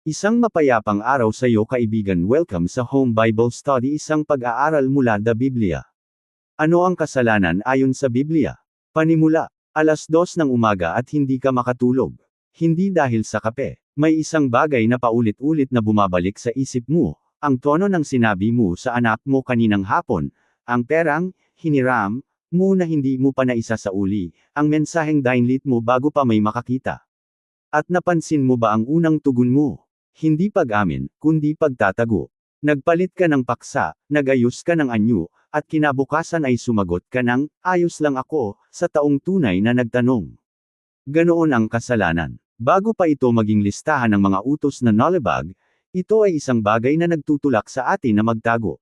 Isang mapayapang araw sa iyo kaibigan, welcome sa Home Bible Study, isang pag-aaral mula da Biblia. Ano ang kasalanan ayon sa Biblia? Panimula, 2:00 ng umaga at hindi ka makatulog. Hindi dahil sa kape. May isang bagay na paulit-ulit na bumabalik sa isip mo, ang tono ng sinabi mo sa anak mo kaninang hapon, ang perang hiniram mo na hindi mo pa naisa sa uli, ang mensaheng dinelete mo bago pa may makakita. At napansin mo ba ang unang tugon mo? Hindi pag-amin, kundi pagtatago. Nagpalit ka ng paksa, nagayos ka ng anyo, at kinabukasan ay sumagot ka ng, ayos lang ako, sa taong tunay na nagtanong. Ganoon ang kasalanan. Bago pa ito maging listahan ng mga utos na nalabag, ito ay isang bagay na nagtutulak sa atin na magtago.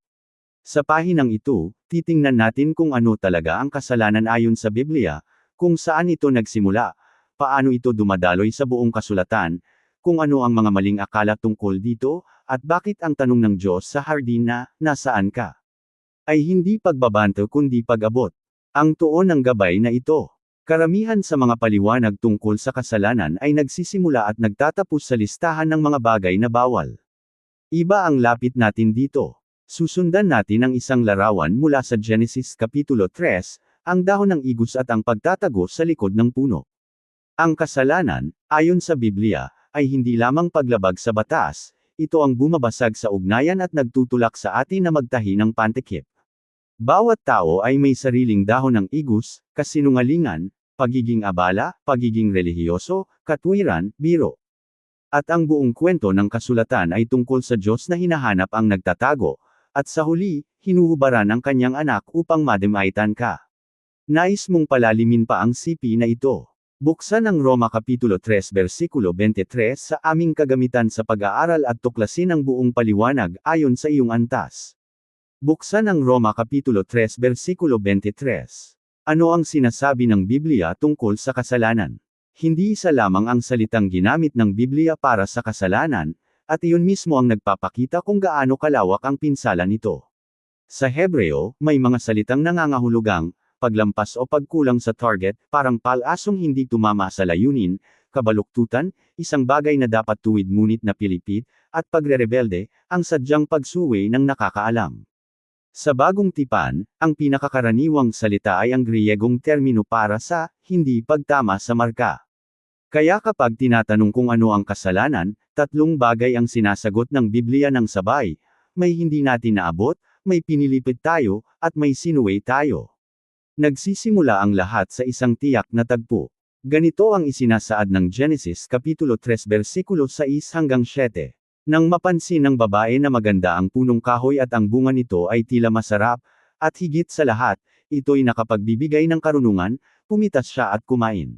Sa pahinang ito, titingnan natin kung ano talaga ang kasalanan ayon sa Biblia, kung saan ito nagsimula, paano ito dumadaloy sa buong kasulatan, kung ano ang mga maling akala tungkol dito, at bakit ang tanong ng Diyos sa hardin na, nasaan ka? Ay hindi pagbabanto kundi pag-abot. Ang tuon ng gabay na ito. Karamihan sa mga paliwanag tungkol sa kasalanan ay nagsisimula at nagtatapos sa listahan ng mga bagay na bawal. Iba ang lapit natin dito. Susundan natin ang isang larawan mula sa Genesis Kapitulo 3, ang dahon ng igos at ang pagtatago sa likod ng puno. Ang kasalanan, ayon sa Biblia, ay hindi lamang paglabag sa batas, ito ang bumabasag sa ugnayan at nagtutulak sa atin na magtahi ng pantikip. Bawat tao ay may sariling dahon ng igos, kasinungalingan, pagiging abala, pagiging relihiyoso, katwiran, biro. At ang buong kwento ng kasulatan ay tungkol sa Diyos na hinahanap ang nagtatago, at sa huli, hinuhubaran ang kanyang anak upang madamaitan ka. Nais mong palalimin pa ang sipi na ito. Buksan ang Roma Kapitulo 3 versikulo 23 sa aming kagamitan sa pag-aaral at tuklasin ang buong paliwanag ayon sa iyong antas. Buksan ang Roma Kapitulo 3 versikulo 23. Ano ang sinasabi ng Biblia tungkol sa kasalanan? Hindi isa lamang ang salitang ginamit ng Biblia para sa kasalanan, at iyon mismo ang nagpapakita kung gaano kalawak ang pinsala nito. Sa Hebreo, may mga salitang nangangahulugang paglampas o pagkulang sa target, parang palasong hindi tumama sa layunin, kabaluktutan, isang bagay na dapat tuwid ngunit napilipit, at pagrerebelde, ang sadyang pagsuwi ng nakakaalam. Sa bagong tipan, ang pinakakaraniwang salita ay ang Griyegong termino para sa hindi pagtama sa marka. Kaya kapag tinatanong kung ano ang kasalanan, tatlong bagay ang sinasagot ng Biblia ng sabay: may hindi natin naabot, may pinilipit tayo, at may sinuway tayo. Nagsisimula ang lahat sa isang tiyak na tagpo. Ganito ang isinasaad ng Genesis Kapitulo 3 versikulo 6 hanggang 7. Nang mapansin ng babae na maganda ang punong kahoy at ang bunga nito ay tila masarap, at higit sa lahat, ito'y nakapagbibigay ng karunungan, pumitas siya at kumain.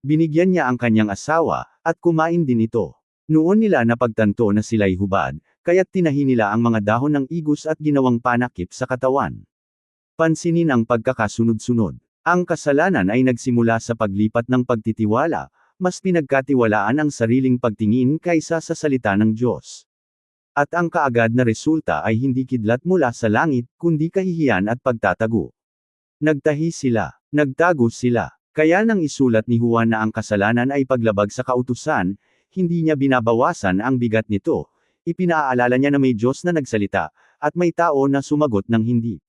Binigyan niya ang kanyang asawa, at kumain din ito. Noon nila napagtanto na sila'y hubad, kaya't tinahi nila ang mga dahon ng igos at ginawang panakip sa katawan. Pansinin ang pagkakasunod-sunod. Ang kasalanan ay nagsimula sa paglipat ng pagtitiwala, mas pinagkatiwalaan ang sariling pagtingin kaysa sa salita ng Diyos. At ang kaagad na resulta ay hindi kidlat mula sa langit, kundi kahihiyan at pagtatago. Nagtahi sila, nagtago sila. Kaya nang isulat ni Juan na ang kasalanan ay paglabag sa kautusan, hindi niya binabawasan ang bigat nito, ipinaalala niya na may Diyos na nagsalita, at may tao na sumagot ng hindi.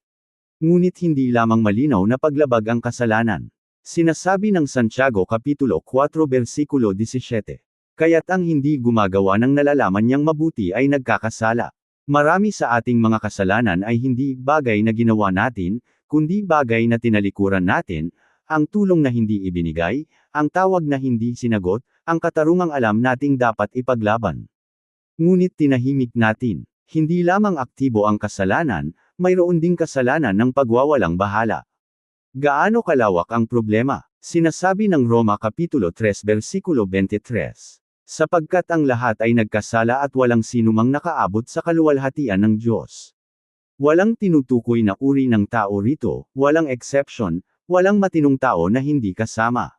Ngunit hindi lamang malinaw na paglabag ang kasalanan. Sinasabi ng Santiago Kapitulo 4 versikulo 17. Kaya't ang hindi gumagawa ng nalalaman niyang mabuti ay nagkakasala. Marami sa ating mga kasalanan ay hindi bagay na ginawa natin, kundi bagay na tinalikuran natin, ang tulong na hindi ibinigay, ang tawag na hindi sinagot, ang katarungang alam nating dapat ipaglaban. Ngunit tinahimik natin. Hindi lamang aktibo ang kasalanan, mayroon ding kasalanan ng pagwawalang bahala. Gaano kalawak ang problema? Sinasabi ng Roma Kapitulo 3 versikulo 23. Sapagkat ang lahat ay nagkasala at walang sinumang nakaabot sa kaluwalhatian ng Diyos. Walang tinutukoy na uri ng tao rito, walang exception, walang matinong tao na hindi kasama.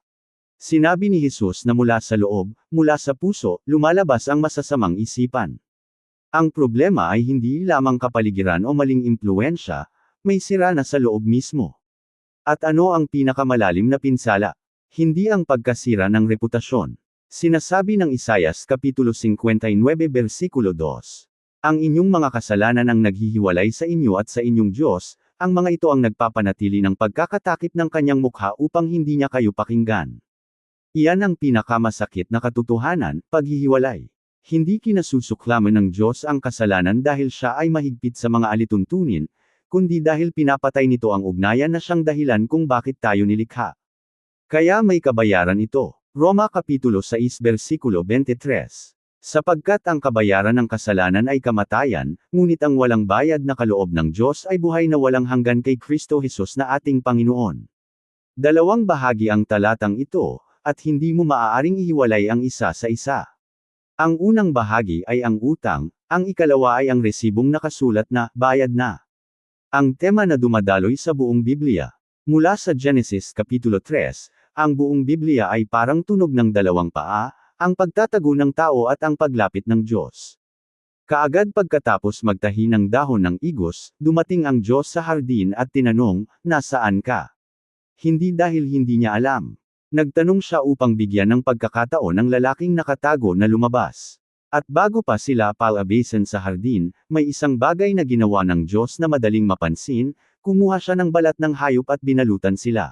Sinabi ni Jesus na mula sa loob, mula sa puso, lumalabas ang masasamang isipan. Ang problema ay hindi lamang kapaligiran o maling impluwensya, may sira na sa loob mismo. At ano ang pinakamalalim na pinsala? Hindi ang pagkasira ng reputasyon. Sinasabi ng Isaias Kapitulo 59 versikulo 2. Ang inyong mga kasalanan ang naghihiwalay sa inyo at sa inyong Diyos, ang mga ito ang nagpapanatili ng pagkakatakip ng kanyang mukha upang hindi niya kayo pakinggan. Iyan ang pinakamasakit na katotohanan, paghihiwalay. Hindi kinasusuklaman ng Diyos ang kasalanan dahil siya ay mahigpit sa mga alituntunin, kundi dahil pinapatay nito ang ugnayan na siyang dahilan kung bakit tayo nilikha. Kaya may kabayaran ito. Roma Kapitulo 6 versikulo 23. Sapagkat ang kabayaran ng kasalanan ay kamatayan, ngunit ang walang bayad na kaloob ng Diyos ay buhay na walang hanggan kay Kristo Jesus na ating Panginoon. Dalawang bahagi ang talatang ito, at hindi mo maaaring ihiwalay ang isa sa isa. Ang unang bahagi ay ang utang, ang ikalawa ay ang resibong nakasulat na, bayad na. Ang tema na dumadaloy sa buong Biblia. Mula sa Genesis Kapitulo 3, ang buong Biblia ay parang tunog ng dalawang paa, ang pagtatago ng tao at ang paglapit ng Diyos. Kaagad pagkatapos magtahi ng dahon ng igos, dumating ang Diyos sa hardin at tinanong, "Nasaan ka?" Hindi dahil hindi niya alam. Nagtanong siya upang bigyan ng pagkakataon ng lalaking nakatago na lumabas. At bago pa sila palabasin sa hardin, may isang bagay na ginawa ng Diyos na madaling mapansin, kumuha siya ng balat ng hayop at binalutan sila.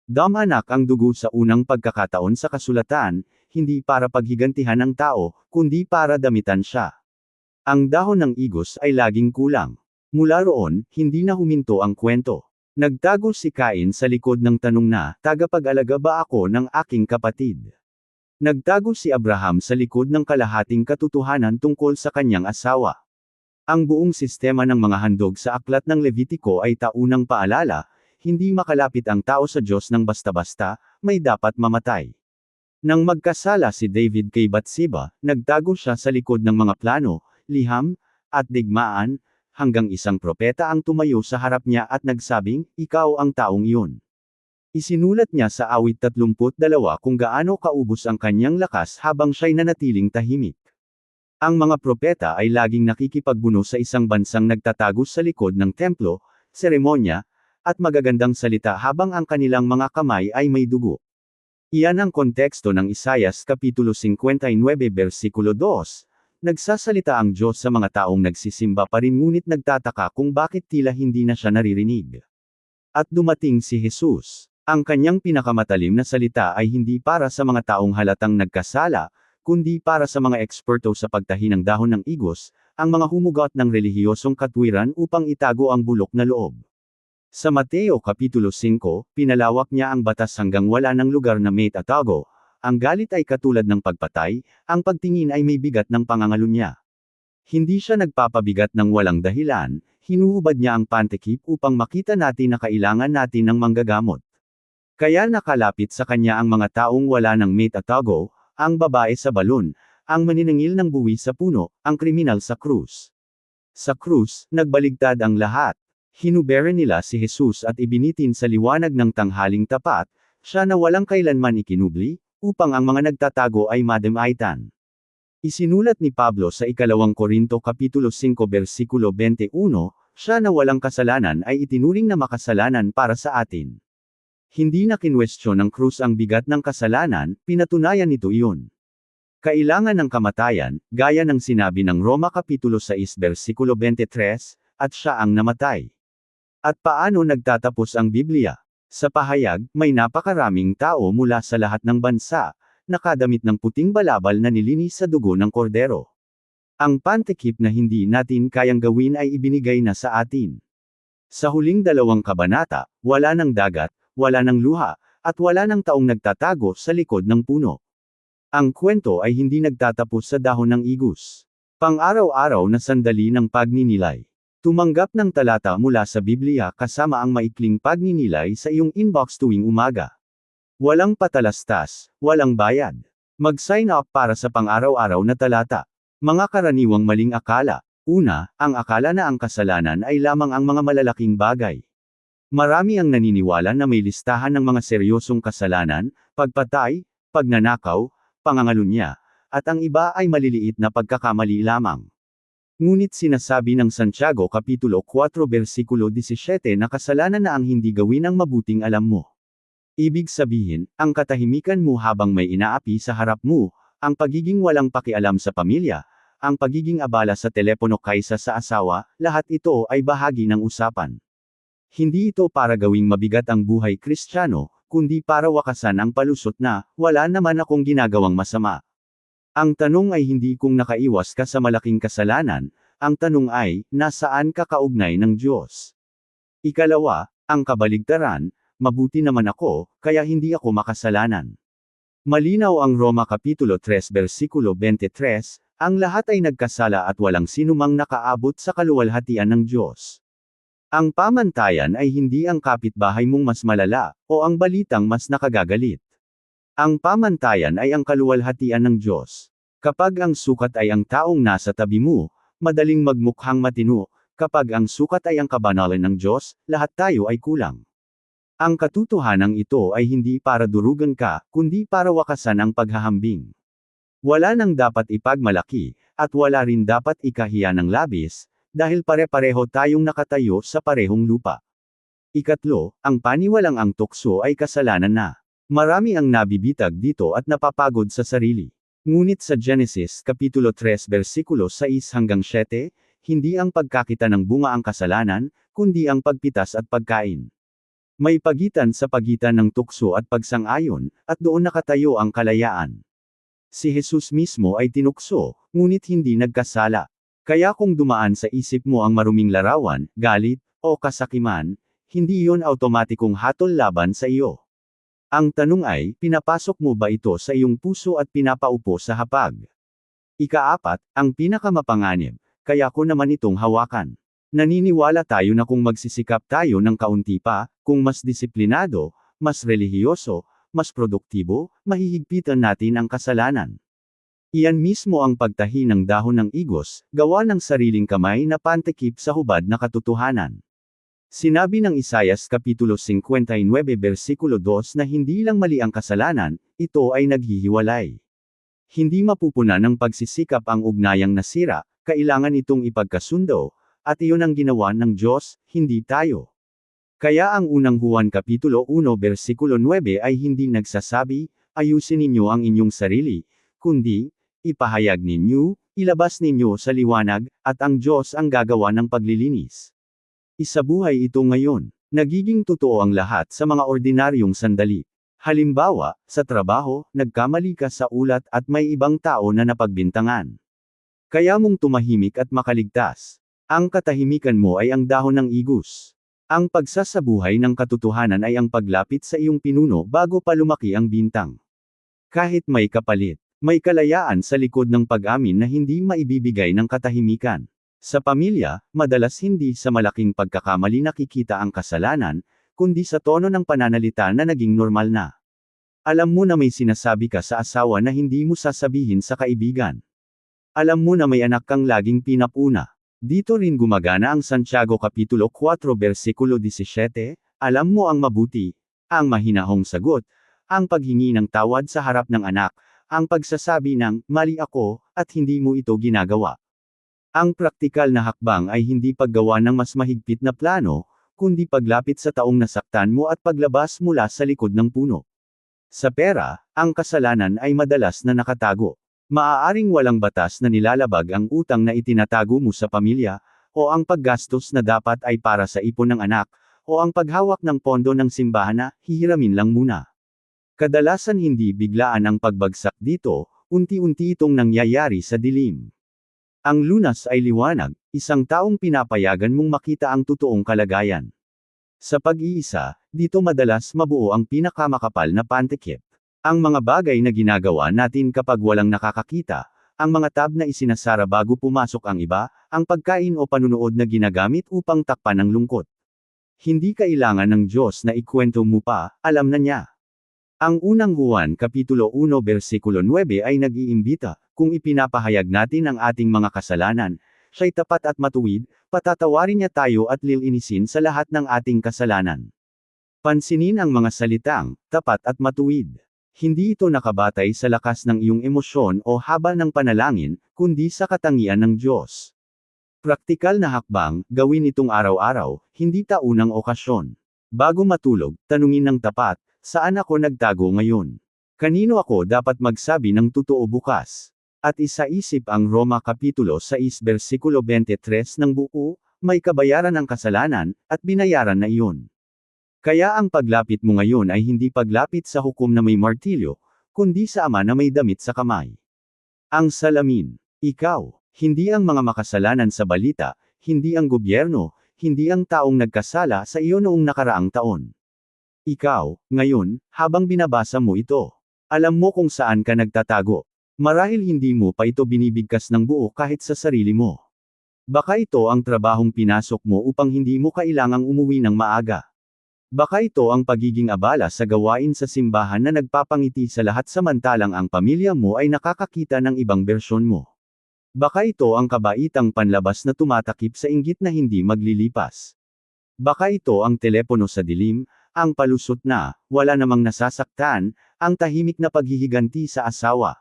Damanak ang dugo sa unang pagkakataon sa kasulatan, hindi para paghigantihan ng tao, kundi para damitan siya. Ang dahon ng igos ay laging kulang. Mula roon, hindi na huminto ang kwento. Nagtago si Cain sa likod ng tanong na, "Tagapag-alaga ba ako ng aking kapatid?" Nagtago si Abraham sa likod ng kalahating katotohanan tungkol sa kanyang asawa. Ang buong sistema ng mga handog sa aklat ng Levitiko ay taunang paalala, hindi makalapit ang tao sa Diyos ng basta-basta, may dapat mamatay. Nang magkasala si David kay Bathsheba, nagtago siya sa likod ng mga plano, liham, at digmaan, hanggang isang propeta ang tumayo sa harap niya at nagsabing, "Ikaw ang taong iyon." Isinulat niya sa awit 32 kung gaano kaubos ang kanyang lakas habang siya'y nanatiling tahimik. Ang mga propeta ay laging nakikipagbuno sa isang bansang nagtatago sa likod ng templo, seremonya, at magagandang salita habang ang kanilang mga kamay ay may dugo. Iyan ang konteksto ng Isaias Kapitulo 59 versikulo 2. Nagsasalita ang Diyos sa mga taong nagsisimba pa rin ngunit nagtataka kung bakit tila hindi na siya naririnig. At dumating si Jesus. Ang kanyang pinakamatalim na salita ay hindi para sa mga taong halatang nagkasala, kundi para sa mga eksperto sa pagtahi ng dahon ng igos, ang mga humugot ng relihiyosong katwiran upang itago ang bulok na loob. Sa Mateo Kapitulo 5, pinalawak niya ang batas hanggang wala ng lugar na may tatago. Ang galit ay katulad ng pagpatay, ang pagtingin ay may bigat ng pangangalunya. Hindi siya nagpapabigat ng walang dahilan, hinuhubad niya ang pantekip upang makita natin na kailangan natin ng manggagamot. Kaya nakalapit sa kanya ang mga taong wala ng may tatago, ang babae sa balon, ang maniningil ng buwi sa puno, ang kriminal sa krus. Sa krus, nagbaligtad ang lahat. Hinubere nila si Jesus at ibinitin sa liwanag ng tanghaling tapat, siya na walang kailanman ikinubli, upang ang mga nagtatago ay madamaitan. Isinulat ni Pablo sa 2 Korinto Kapitulo 5 versikulo 21, siya na walang kasalanan ay itinuring na makasalanan para sa atin. Hindi na kinwestiyon ng krus ang bigat ng kasalanan, pinatunayan nito iyon. Kailangan ng kamatayan, gaya ng sinabi ng Roma Kapitulo 6 versikulo 23, at siya ang namatay. At paano nagtatapos ang Biblia? Sa pahayag, may napakaraming tao mula sa lahat ng bansa, nakadamit ng puting balabal na nilinis sa dugo ng kordero. Ang pantekip na hindi natin kayang gawin ay ibinigay na sa atin. Sa huling 2 kabanata, wala ng dagat, wala ng luha, at wala ng taong nagtatago sa likod ng puno. Ang kwento ay hindi nagtatapos sa dahon ng igos. Pang-araw-araw na sandali ng pagninilay. Tumanggap ng talata mula sa Biblia kasama ang maikling pagninilay sa iyong inbox tuwing umaga. Walang patalastas, walang bayad. Mag-sign up para sa pang-araw-araw na talata. Mga karaniwang maling akala. Una, ang akala na ang kasalanan ay lamang ang mga malalaking bagay. Marami ang naniniwala na may listahan ng mga seryosong kasalanan, pagpatay, pagnanakaw, pangangalunya, at ang iba ay maliliit na pagkakamali lamang. Ngunit sinasabi ng Santiago Kapitulo 4 versikulo 17 na kasalanan na ang hindi gawin ang mabuting alam mo. Ibig sabihin, ang katahimikan mo habang may inaapi sa harap mo, ang pagiging walang pakialam sa pamilya, ang pagiging abala sa telepono kaysa sa asawa, lahat ito ay bahagi ng usapan. Hindi ito para gawing mabigat ang buhay Kristiyano, kundi para wakasan ang palusot na, wala naman akong ginagawang masama. Ang tanong ay hindi kung nakaiwas ka sa malaking kasalanan, ang tanong ay, nasaan ka kaugnay ng Diyos? Ikalawa, ang kabaligtaran, mabuti naman ako, kaya hindi ako makasalanan. Malinaw ang Roma Kapitulo 3 versikulo 23, ang lahat ay nagkasala at walang sinumang nakaabot sa kaluwalhatian ng Diyos. Ang pamantayan ay hindi ang kapitbahay mong mas malala, o ang balitang mas nakagagalit. Ang pamantayan ay ang kaluwalhatian ng Diyos. Kapag ang sukat ay ang taong nasa tabi mo, madaling magmukhang matino, kapag ang sukat ay ang kabanalan ng Diyos, lahat tayo ay kulang. Ang katotohanan ito ay hindi para durugan ka, kundi para wakasan ang paghahambing. Wala nang dapat ipagmalaki, at wala rin dapat ikahiya ng labis, dahil pare-pareho tayong nakatayo sa parehong lupa. Ikatlo, ang paniwalang ang tukso ay kasalanan na. Marami ang nabibitag dito at napapagod sa sarili. Ngunit sa Genesis Kapitulo 3 versikulo 6 hanggang 7, hindi ang pagkakita ng bunga ang kasalanan, kundi ang pagpitas at pagkain. May pagitan sa pagitan ng tukso at pagsang-ayon, at doon nakatayo ang kalayaan. Si Jesus mismo ay tinukso, ngunit hindi nagkasala. Kaya kung dumaan sa isip mo ang maruming larawan, galit, o kasakiman, hindi iyon automatikong hatol laban sa iyo. Ang tanong ay, pinapasok mo ba ito sa iyong puso at pinapaupo sa hapag? Ikaapat, ang pinakamapanganib, kaya ko naman itong hawakan. Naniniwala tayo na kung magsisikap tayo ng kaunti pa, kung mas disiplinado, mas relihiyoso, mas produktibo, mahihigpitan natin ang kasalanan. Iyan mismo ang pagtahi ng dahon ng igos, gawa ng sariling kamay na pantekip sa hubad na katotohanan. Sinabi ng Isaias Kapitulo 59 versikulo 2 na hindi lang mali ang kasalanan, ito ay naghihiwalay. Hindi mapupunan ng pagsisikap ang ugnayang nasira, kailangan itong ipagkasundo, at iyon ang ginawa ng Diyos, hindi tayo. Kaya ang unang Juan Kapitulo 1 versikulo 9 ay hindi nagsasabi, ayusin ninyo ang inyong sarili, kundi, ipahayag ninyo, ilabas ninyo sa liwanag, at ang Diyos ang gagawa ng paglilinis. Isabuhay ito ngayon. Nagiging totoo ang lahat sa mga ordinaryong sandali. Halimbawa, sa trabaho, nagkamali ka sa ulat at may ibang tao na napagbintangan. Kaya mong tumahimik at makaligtas. Ang katahimikan mo ay ang dahon ng igos. Ang pagsasabuhay ng katotohanan ay ang paglapit sa iyong pinuno bago pa lumaki ang bintang. Kahit may kapalit, may kalayaan sa likod ng pag-amin na hindi maibibigay ng katahimikan. Sa pamilya, madalas hindi sa malaking pagkakamali nakikita ang kasalanan, kundi sa tono ng pananalita na naging normal na. Alam mo na may sinasabi ka sa asawa na hindi mo sasabihin sa kaibigan. Alam mo na may anak kang laging pinapuna. Dito rin gumagana ang Santiago Kapitulo 4 versikulo 17, alam mo ang mabuti, ang mahinahong sagot, ang paghingi ng tawad sa harap ng anak, ang pagsasabi ng, mali ako, at hindi mo ito ginagawa. Ang praktikal na hakbang ay hindi paggawa ng mas mahigpit na plano, kundi paglapit sa taong nasaktan mo at paglabas mula sa likod ng puno. Sa pera, ang kasalanan ay madalas na nakatago. Maaaring walang batas na nilalabag ang utang na itinatago mo sa pamilya, o ang paggastos na dapat ay para sa ipon ng anak, o ang paghawak ng pondo ng simbahan na, hihiramin lang muna. Kadalasan hindi biglaan ang pagbagsak dito, unti-unti itong nangyayari sa dilim. Ang lunas ay liwanag, isang taong pinapayagan mong makita ang totoong kalagayan. Sa pag-iisa, dito madalas mabuo ang pinakamakapal na pantekip. Ang mga bagay na ginagawa natin kapag walang nakakakita, ang mga tab na isinasara bago pumasok ang iba, ang pagkain o panunood na ginagamit upang takpan ang lungkot. Hindi kailangan ng Diyos na ikwento mo pa, alam na niya. Ang unang Juan Kapitulo 1 versikulo 9 ay nag-iimbita, kung ipinapahayag natin ang ating mga kasalanan, siya'y tapat at matuwid, patatawarin niya tayo at lilinisin sa lahat ng ating kasalanan. Pansinin ang mga salitang, tapat at matuwid. Hindi ito nakabatay sa lakas ng iyong emosyon o haba ng panalangin, kundi sa katangian ng Diyos. Praktikal na hakbang, gawin itong araw-araw, hindi taunang okasyon. Bago matulog, tanungin ng tapat, Saan ako nagtago ngayon? Kanino ako dapat magsabi ng totoo bukas? At isaisip ang Roma Kapitulo 6 versikulo 23 ng buo, may kabayaran ang kasalanan, at binayaran na iyon. Kaya ang paglapit mo ngayon ay hindi paglapit sa hukom na may martilyo, kundi sa Ama na may damit sa kamay. Ang salamin. Ikaw, hindi ang mga makasalanan sa balita, hindi ang gobyerno, hindi ang taong nagkasala sa iyo noong nakaraang taon. Ikaw, ngayon, habang binabasa mo ito, alam mo kung saan ka nagtatago. Marahil hindi mo pa ito binibigkas ng buo kahit sa sarili mo. Baka ito ang trabahong pinasok mo upang hindi mo kailangang umuwi ng maaga. Baka ito ang pagiging abala sa gawain sa simbahan na nagpapangiti sa lahat samantalang ang pamilya mo ay nakakakita ng ibang bersyon mo. Baka ito ang kabaitang panlabas na tumatakip sa inggit na hindi maglilipas. Baka ito ang telepono sa dilim, ang palusot na, wala namang nasasaktan, ang tahimik na paghihiganti sa asawa.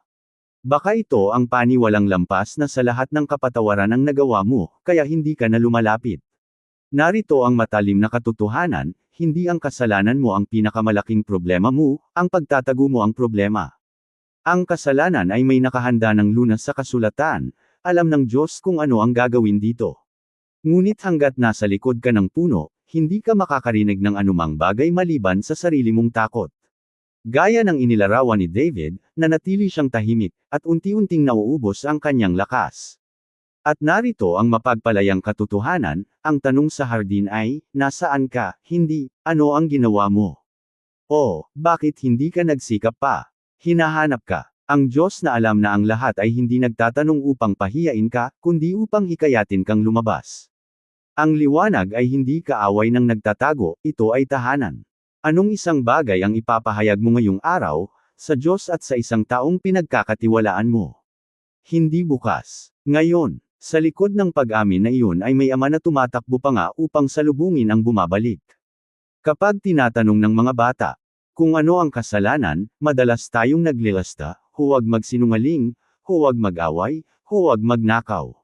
Baka ito ang paniwalang lampas na sa lahat ng kapatawaran ang nagawa mo, kaya hindi ka na lumalapit. Narito ang matalim na katotohanan, hindi ang kasalanan mo ang pinakamalaking problema mo, ang pagtatago mo ang problema. Ang kasalanan ay may nakahanda ng lunas sa kasulatan, alam ng Diyos kung ano ang gagawin dito. Ngunit hanggat nasa likod ka ng puno, hindi ka makakarinig ng anumang bagay maliban sa sarili mong takot. Gaya ng inilarawan ni David, nanatili siyang tahimik, at unti-unting nauubos ang kanyang lakas. At narito ang mapagpalayang katotohanan, ang tanong sa hardin ay, nasaan ka, hindi, ano ang ginawa mo? O, bakit hindi ka nagsikap pa? Hinahanap ka. Ang Diyos na alam na ang lahat ay hindi nagtatanong upang pahiyain ka, kundi upang hikayatin kang lumabas. Ang liwanag ay hindi kaaway ng nagtatago, ito ay tahanan. Anong isang bagay ang ipapahayag mo ngayong araw, sa Diyos at sa isang taong pinagkakatiwalaan mo? Hindi bukas. Ngayon, sa likod ng pag-amin na iyon ay may Ama na tumatakbo pa nga upang salubungin ang bumabalik. Kapag tinatanong ng mga bata, kung ano ang kasalanan, madalas tayong naglilista, huwag magsinungaling, huwag mag-away, huwag magnakaw.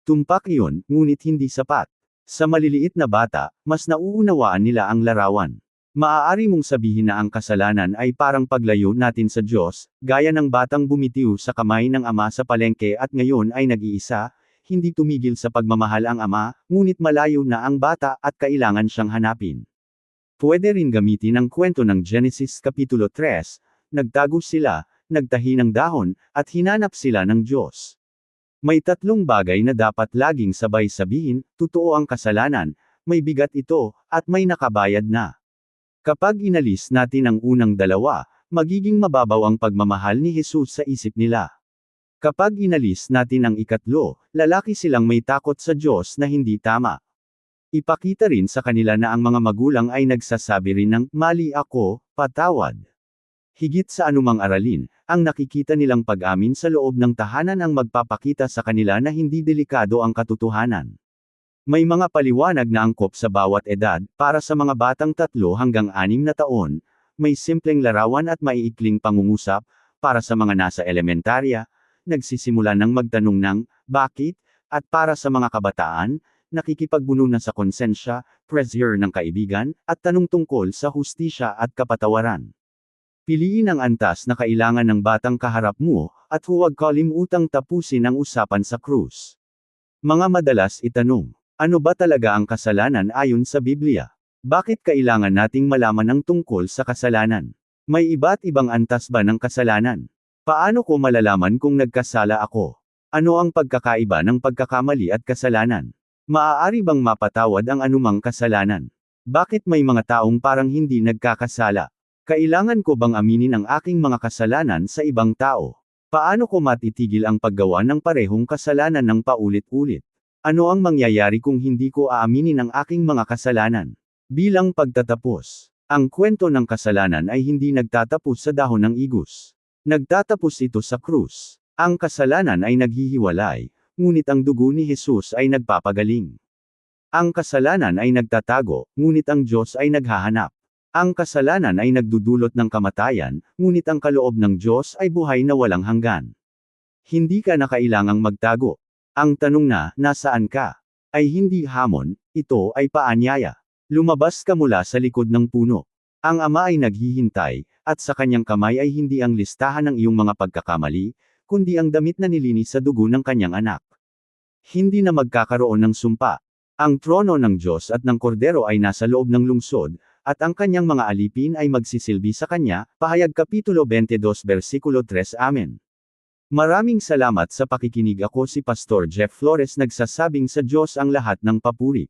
Tumpak iyon, ngunit hindi sapat. Sa maliliit na bata, mas nauunawaan nila ang larawan. Maaari mong sabihin na ang kasalanan ay parang paglayo natin sa Diyos, gaya ng batang bumitiw sa kamay ng ama sa palengke at ngayon ay nag-iisa, hindi tumigil sa pagmamahal ang ama, ngunit malayo na ang bata at kailangan siyang hanapin. Pwede rin gamitin ang kwento ng Genesis Kapitulo 3, nagtago sila, nagtahi ng dahon, at hinanap sila ng Diyos. May tatlong bagay na dapat laging sabay sabihin, totoo ang kasalanan, may bigat ito, at may nakabayad na. Kapag inalis natin ang unang dalawa, magiging mababaw ang pagmamahal ni Jesus sa isip nila. Kapag inalis natin ang ikatlo, lalaki silang may takot sa Diyos na hindi tama. Ipakita rin sa kanila na ang mga magulang ay nagsasabi rin ng, mali ako, patawad. Higit sa anumang aralin, ang nakikita nilang pag-amin sa loob ng tahanan ang magpapakita sa kanila na hindi delikado ang katotohanan. May mga paliwanag na angkop sa bawat edad, para sa mga batang 3 hanggang 6 na taon, may simpleng larawan at maiikling pangungusap, para sa mga nasa elementarya, nagsisimula ng magtanong ng, bakit, at para sa mga kabataan, nakikipagbuno na sa konsensya, pressure ng kaibigan, at tanong tungkol sa hustisya at kapatawaran. Piliin ang antas na kailangan ng batang kaharap mo, at huwag kalimutang tapusin ang usapan sa krus. Mga madalas itanong, ano ba talaga ang kasalanan ayon sa Biblia? Bakit kailangan nating malaman ang tungkol sa kasalanan? May iba't ibang antas ba ng kasalanan? Paano ko malalaman kung nagkasala ako? Ano ang pagkakaiba ng pagkakamali at kasalanan? Maaari bang mapatawad ang anumang kasalanan? Bakit may mga taong parang hindi nagkakasala? Kailangan ko bang aminin ang aking mga kasalanan sa ibang tao? Paano ko matitigil ang paggawa ng parehong kasalanan ng paulit-ulit? Ano ang mangyayari kung hindi ko aaminin ang aking mga kasalanan? Bilang pagtatapos, ang kwento ng kasalanan ay hindi nagtatapos sa dahon ng igus. Nagtatapos ito sa krus. Ang kasalanan ay naghihiwalay, ngunit ang dugo ni Jesus ay nagpapagaling. Ang kasalanan ay nagtatago, ngunit ang Diyos ay naghahanap. Ang kasalanan ay nagdudulot ng kamatayan, ngunit ang kaloob ng Diyos ay buhay na walang hanggan. Hindi ka na kailangang magtago. Ang tanong na, nasaan ka? Ay hindi hamon, ito ay paanyaya. Lumabas ka mula sa likod ng puno. Ang Ama ay naghihintay, at sa kanyang kamay ay hindi ang listahan ng iyong mga pagkakamali, kundi ang damit na nilinis sa dugo ng kanyang anak. Hindi na magkakaroon ng sumpa. Ang trono ng Diyos at ng Kordero ay nasa loob ng lungsod, at ang kanyang mga alipin ay magsisilbi sa kanya, Pahayag Kapitulo 22 versikulo 3 Amen. Maraming salamat sa pakikinig. Ako si Pastor Jeff Flores, nagsasabing sa Diyos ang lahat ng papuri.